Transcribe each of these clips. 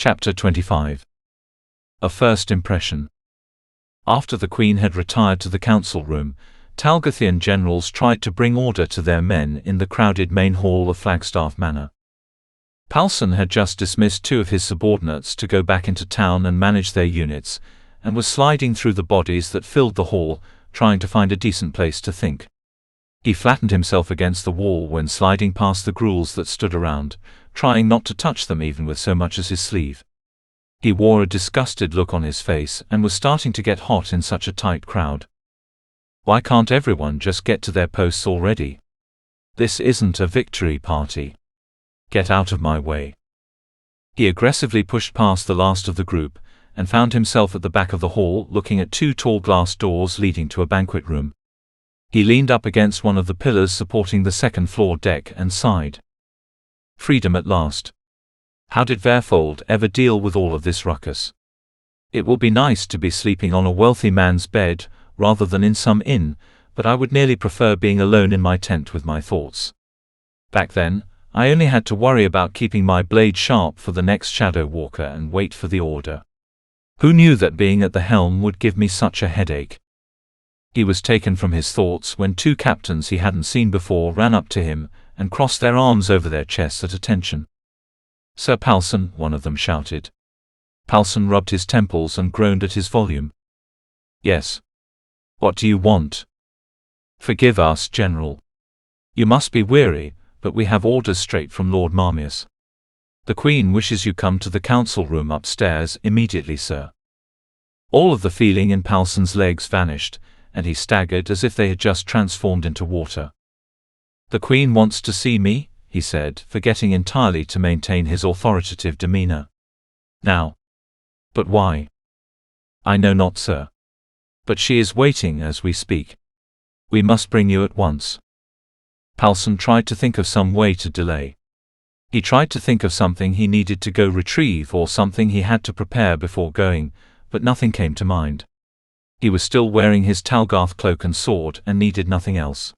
Chapter 25. A First Impression. After the Queen had retired to the council room, Talgathian generals tried to bring order to their men in the crowded main hall of Flagstaff Manor. Palsson had just dismissed 2 of his subordinates to go back into town and manage their units, and was sliding through the bodies that filled the hall, trying to find a decent place to think. He flattened himself against the wall when sliding past the ghouls that stood around, trying not to touch them even with so much as his sleeve. He wore a disgusted look on his face and was starting to get hot in such a tight crowd. Why can't everyone just get to their posts already? This isn't a victory party. Get out of my way. He aggressively pushed past the last of the group, and found himself at the back of the hall looking at 2 tall glass doors leading to a banquet room. He leaned up against one of the pillars supporting the second-floor deck and sighed. Freedom at last. How did Verfold ever deal with all of this ruckus? It will be nice to be sleeping on a wealthy man's bed, rather than in some inn, but I would nearly prefer being alone in my tent with my thoughts. Back then, I only had to worry about keeping my blade sharp for the next shadow walker and wait for the order. Who knew that being at the helm would give me such a headache? He was taken from his thoughts when 2 captains he hadn't seen before ran up to him and crossed their arms over their chests at attention. "Sir Palsson," one of them shouted. Palsson rubbed his temples and groaned at his volume. "Yes. What do you want?" "Forgive us, General. You must be weary, but we have orders straight from Lord Marmius. The Queen wishes you come to the council room upstairs immediately, sir." All of the feeling in Palsson's legs vanished, and he staggered as if they had just transformed into water. "The Queen wants to see me," he said, forgetting entirely to maintain his authoritative demeanor. "Now." "But why?" "I know not, sir. But she is waiting as we speak. We must bring you at once." Palsson tried to think of some way to delay. He tried to think of something he needed to go retrieve or something he had to prepare before going, but nothing came to mind. He was still wearing his Talgarth cloak and sword and needed nothing else.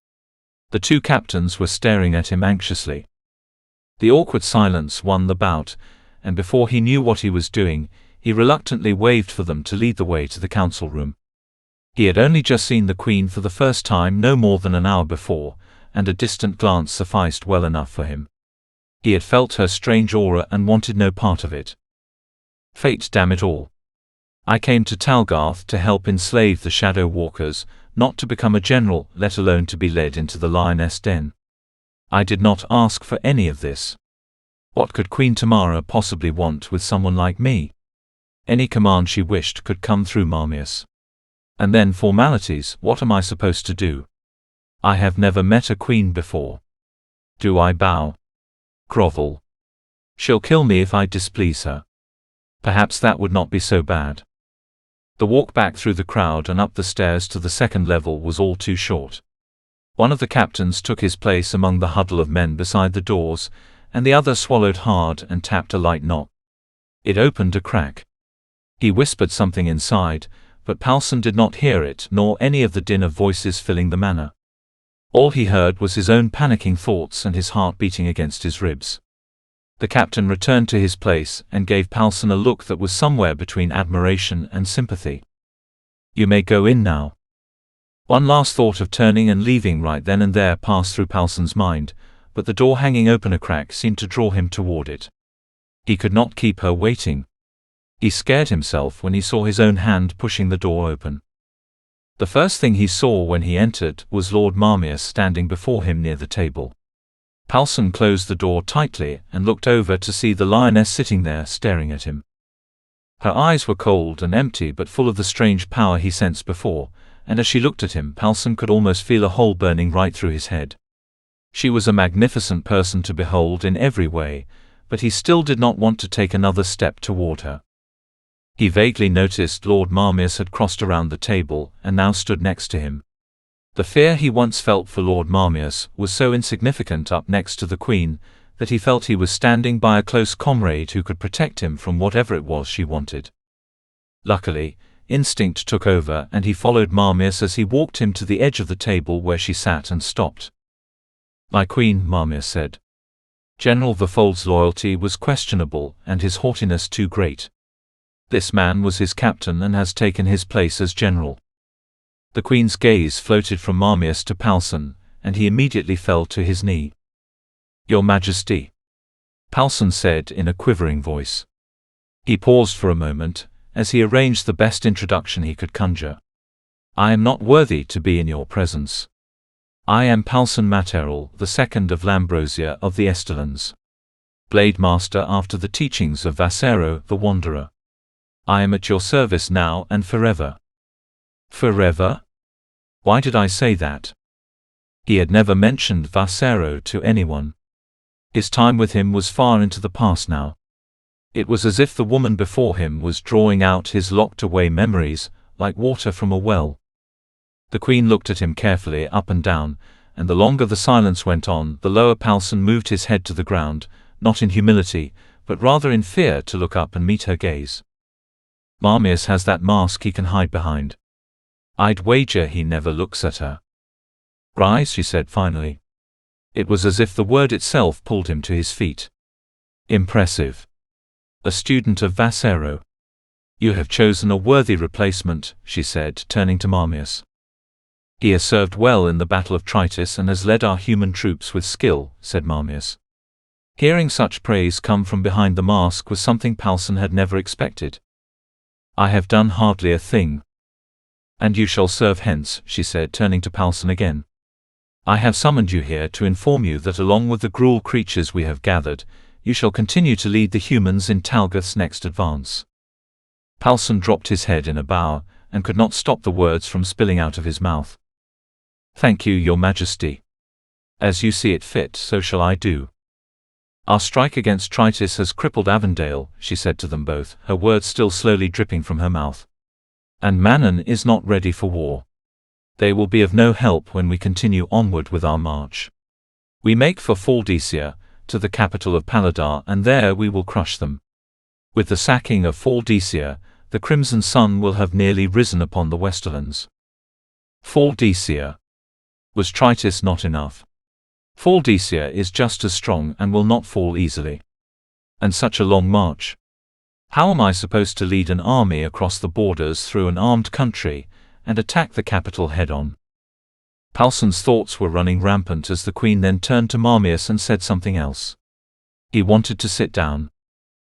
The 2 captains were staring at him anxiously. The awkward silence won the bout, and before he knew what he was doing, he reluctantly waved for them to lead the way to the council room. He had only just seen the Queen for the first time no more than an hour before, and a distant glance sufficed well enough for him. He had felt her strange aura and wanted no part of it. Fate, damn it all. I came to Talgarth to help enslave the Shadow Walkers, not to become a general, let alone to be led into the lioness den. I did not ask for any of this. What could Queen Tamara possibly want with someone like me? Any command she wished could come through Marmius. And then formalities, what am I supposed to do? I have never met a queen before. Do I bow? Grovel? She'll kill me if I displease her. Perhaps that would not be so bad. The walk back through the crowd and up the stairs to the second level was all too short. One of the captains took his place among the huddle of men beside the doors, and the other swallowed hard and tapped a light knock. It opened a crack. He whispered something inside, but Palsson did not hear it nor any of the din of voices filling the manor. All he heard was his own panicking thoughts and his heart beating against his ribs. The captain returned to his place and gave Palsson a look that was somewhere between admiration and sympathy. "You may go in now." One last thought of turning and leaving right then and there passed through Palsson's mind, but the door hanging open a crack seemed to draw him toward it. He could not keep her waiting. He scared himself when he saw his own hand pushing the door open. The first thing he saw when he entered was Lord Marmius standing before him near the table. Palsson closed the door tightly and looked over to see the lioness sitting there staring at him. Her eyes were cold and empty but full of the strange power he sensed before, and as she looked at him Palsson could almost feel a hole burning right through his head. She was a magnificent person to behold in every way, but he still did not want to take another step toward her. He vaguely noticed Lord Marmius had crossed around the table and now stood next to him. The fear he once felt for Lord Marmius was so insignificant up next to the Queen that he felt he was standing by a close comrade who could protect him from whatever it was she wanted. Luckily, instinct took over and he followed Marmius as he walked him to the edge of the table where she sat and stopped. "My Queen," Marmius said. General Verfold's loyalty was questionable and his haughtiness too great. This man was his captain and has taken his place as general. The Queen's gaze floated from Marmius to Palsson, and he immediately fell to his knee. "Your Majesty," Palsson said in a quivering voice. He paused for a moment, as he arranged the best introduction he could conjure. "I am not worthy to be in your presence. I am Palsson Materel, the second of Lambrosia of the Estelans, Blade Master after the teachings of Vasero the Wanderer. I am at your service now and forever." Forever? Why did I say that? He had never mentioned Vasero to anyone. His time with him was far into the past now. It was as if the woman before him was drawing out his locked-away memories, like water from a well. The Queen looked at him carefully up and down, and the longer the silence went on, the lower Palsson moved his head to the ground, not in humility, but rather in fear to look up and meet her gaze. Marmius has that mask he can hide behind. I'd wager he never looks at her. "Rise," she said finally. It was as if the word itself pulled him to his feet. "Impressive. A student of Vasero. You have chosen a worthy replacement," she said, turning to Marmius. "He has served well in the Battle of Tritus and has led our human troops with skill," said Marmius. Hearing such praise come from behind the mask was something Palsson had never expected. "I have done hardly a thing." "And you shall serve hence," she said, turning to Palsson again. "I have summoned you here to inform you that along with the Gruul creatures we have gathered, you shall continue to lead the humans in Talgoth's next advance." Palsson dropped his head in a bow, and could not stop the words from spilling out of his mouth. "Thank you, Your Majesty. As you see it fit, so shall I do. Our strike against Tritus has crippled Avondale," she said to them both, her words still slowly dripping from her mouth. "And Manon is not ready for war. They will be of no help when we continue onward with our march. We make for Faldesia, to the capital of Paladar, and there we will crush them. With the sacking of Faldesia, the crimson sun will have nearly risen upon the Westerlands." Faldesia. Was Tritus not enough? Faldesia is just as strong and will not fall easily. And such a long march. How am I supposed to lead an army across the borders through an armed country, and attack the capital head-on? Palsson's thoughts were running rampant as the Queen then turned to Marmius and said something else. He wanted to sit down.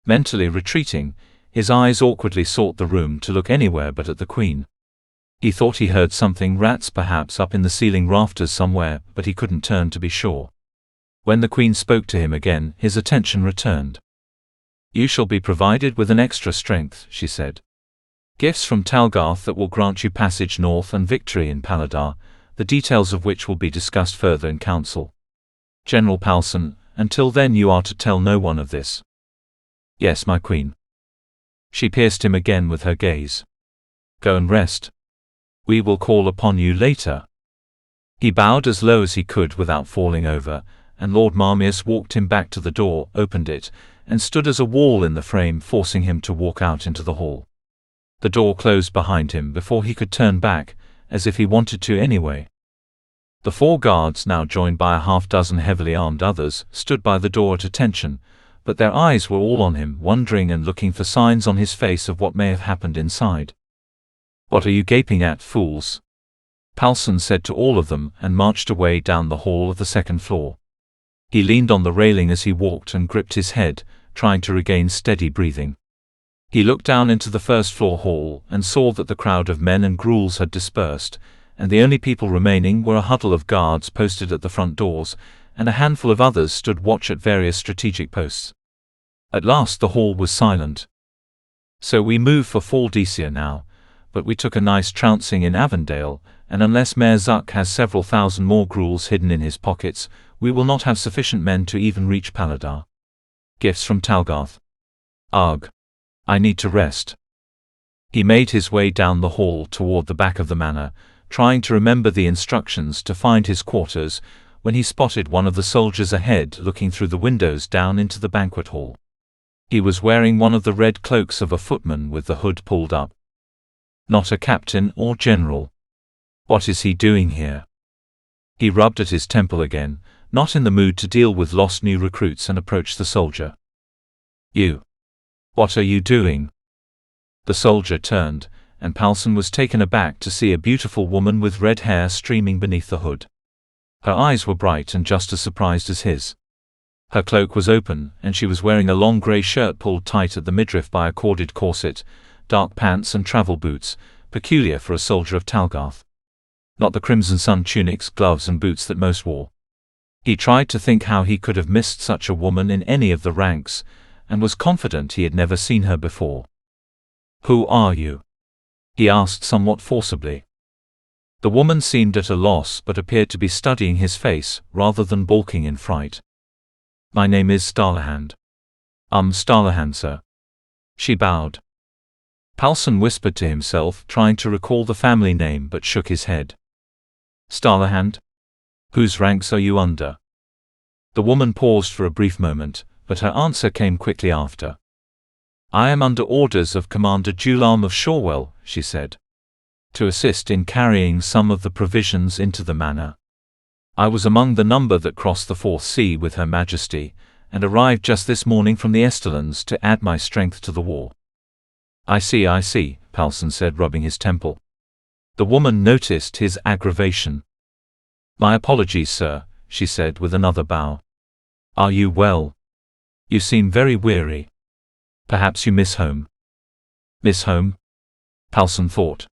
Mentally retreating, his eyes awkwardly sought the room to look anywhere but at the Queen. He thought he heard something, rats perhaps up in the ceiling rafters somewhere, but he couldn't turn to be sure. When the Queen spoke to him again, his attention returned. "You shall be provided with an extra strength," she said. "Gifts from Talgoth that will grant you passage north and victory in Paladar, the details of which will be discussed further in council. General Palsson, until then you are to tell no one of this." "Yes, my Queen." She pierced him again with her gaze. "Go and rest. We will call upon you later." He bowed as low as he could without falling over, and Lord Marmius walked him back to the door, opened it, and stood as a wall in the frame, forcing him to walk out into the hall. The door closed behind him before he could turn back, as if he wanted to anyway. The 4 guards, now joined by a half-dozen heavily armed others, stood by the door at attention, but their eyes were all on him, wondering and looking for signs on his face of what may have happened inside. "What are you gaping at, fools?" Palsson said to all of them, and marched away down the hall of the 2nd floor. He leaned on the railing as he walked and gripped his head, trying to regain steady breathing. He looked down into the 1st floor hall, and saw that the crowd of men and Gruuls had dispersed, and the only people remaining were a huddle of guards posted at the front doors, and a handful of others stood watch at various strategic posts. At last the hall was silent. "So we move for Faldesia now, but we took a nice trouncing in Avondale, and unless Mayor Zuck has several thousand more Gruuls hidden in his pockets, we will not have sufficient men to even reach Paladar. Gifts from Talgoth. Ugh. I need to rest." He made his way down the hall toward the back of the manor, trying to remember the instructions to find his quarters, when he spotted one of the soldiers ahead looking through the windows down into the banquet hall. He was wearing one of the red cloaks of a footman with the hood pulled up. Not a captain or general. What is he doing here? He rubbed at his temple again, not in the mood to deal with lost new recruits, and approached the soldier. "You. What are you doing?" The soldier turned, and Palsson was taken aback to see a beautiful woman with red hair streaming beneath the hood. Her eyes were bright and just as surprised as his. Her cloak was open, and she was wearing a long grey shirt pulled tight at the midriff by a corded corset, dark pants and travel boots, peculiar for a soldier of Talgarth. Not the crimson sun tunics, gloves and boots that most wore. He tried to think how he could have missed such a woman in any of the ranks, and was confident he had never seen her before. "Who are you?" he asked somewhat forcibly. The woman seemed at a loss but appeared to be studying his face, rather than balking in fright. "My name is Starlehand." Starlehand, sir." She bowed. Palsson whispered to himself, trying to recall the family name, but shook his head. "Starlehand? Whose ranks are you under?" The woman paused for a brief moment, but her answer came quickly after. "I am under orders of Commander Jularm of Shorewell," she said, "to assist in carrying some of the provisions into the manor. I was among the number that crossed the Fourth Sea with Her Majesty, and arrived just this morning from the Estelans to add my strength to the war." I see, Palsson said, rubbing his temple. The woman noticed his aggravation. "My apologies, sir," she said with another bow. "Are you well? You seem very weary. Perhaps you miss home." "Miss home?" Palsson thought.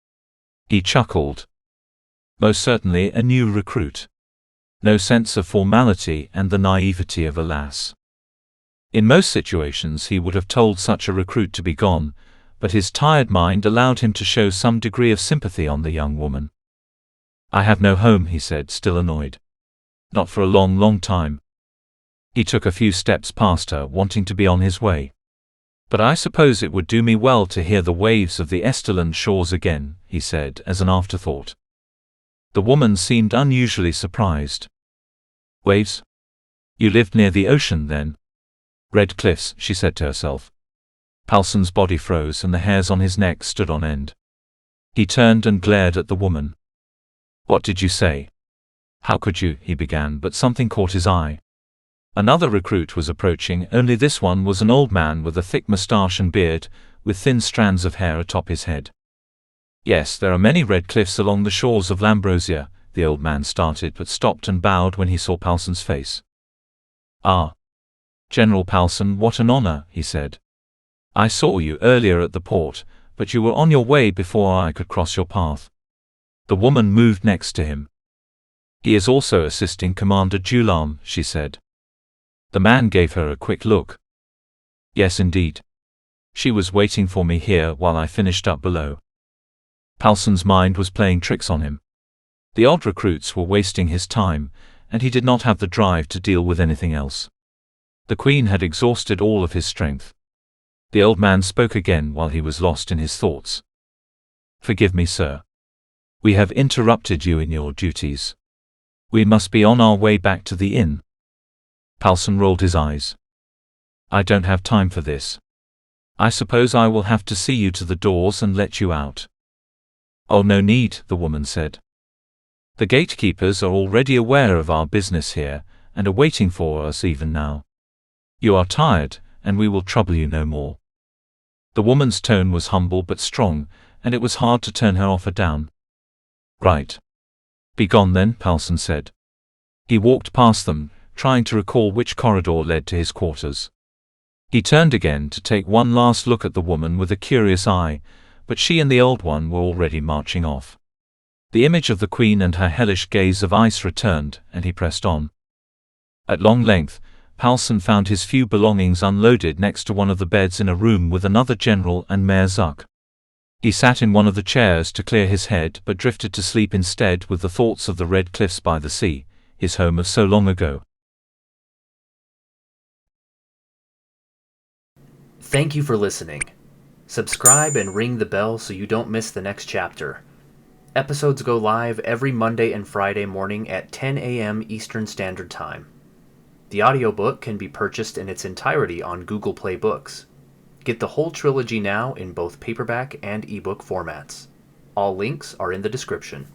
He chuckled. Most certainly a new recruit. No sense of formality and the naivety of a lass. In most situations he would have told such a recruit to be gone, but his tired mind allowed him to show some degree of sympathy on the young woman. "I have no home," he said, still annoyed. "Not for a long, long time." He took a few steps past her, wanting to be on his way. "But I suppose it would do me well to hear the waves of the Esteland shores again," he said as an afterthought. The woman seemed unusually surprised. "Waves? You lived near the ocean, then?" "Red cliffs," she said to herself. Palsson's body froze and the hairs on his neck stood on end. He turned and glared at the woman. "What did you say?" "How could you?" he began, but something caught his eye. Another recruit was approaching, only this one was an old man with a thick moustache and beard, with thin strands of hair atop his head. "Yes, there are many red cliffs along the shores of Lambrosia," the old man started, but stopped and bowed when he saw Palsson's face. "Ah. General Palsson, what an honor," he said. "I saw you earlier at the port, but you were on your way before I could cross your path." The woman moved next to him. "He is also assisting Commander Jularm," she said. The man gave her a quick look. "Yes, indeed. She was waiting for me here while I finished up below." Palsson's mind was playing tricks on him. The odd recruits were wasting his time, and he did not have the drive to deal with anything else. The Queen had exhausted all of his strength. The old man spoke again while he was lost in his thoughts. "Forgive me, sir. We have interrupted you in your duties. We must be on our way back to the inn." Palsson rolled his eyes. "I don't have time for this. I suppose I will have to see you to the doors and let you out." "Oh, no need," the woman said. "The gatekeepers are already aware of our business here, and are waiting for us even now. You are tired, and we will trouble you no more." The woman's tone was humble but strong, and it was hard to turn her offer down. "Right. Be gone then," Palsson said. He walked past them, trying to recall which corridor led to his quarters. He turned again to take one last look at the woman with a curious eye, but she and the old one were already marching off. The image of the Queen and her hellish gaze of ice returned, and he pressed on. At long length, Palsson found his few belongings unloaded next to one of the beds in a room with another general and Mayor Zuck. He sat in one of the chairs to clear his head, but drifted to sleep instead with the thoughts of the red cliffs by the sea, his home of so long ago. Thank you for listening. Subscribe and ring the bell so you don't miss the next chapter. Episodes go live every Monday and Friday morning at 10 a.m. Eastern Standard Time. The audiobook can be purchased in its entirety on Google Play Books. Get the whole trilogy now in both paperback and ebook formats. All links are in the description.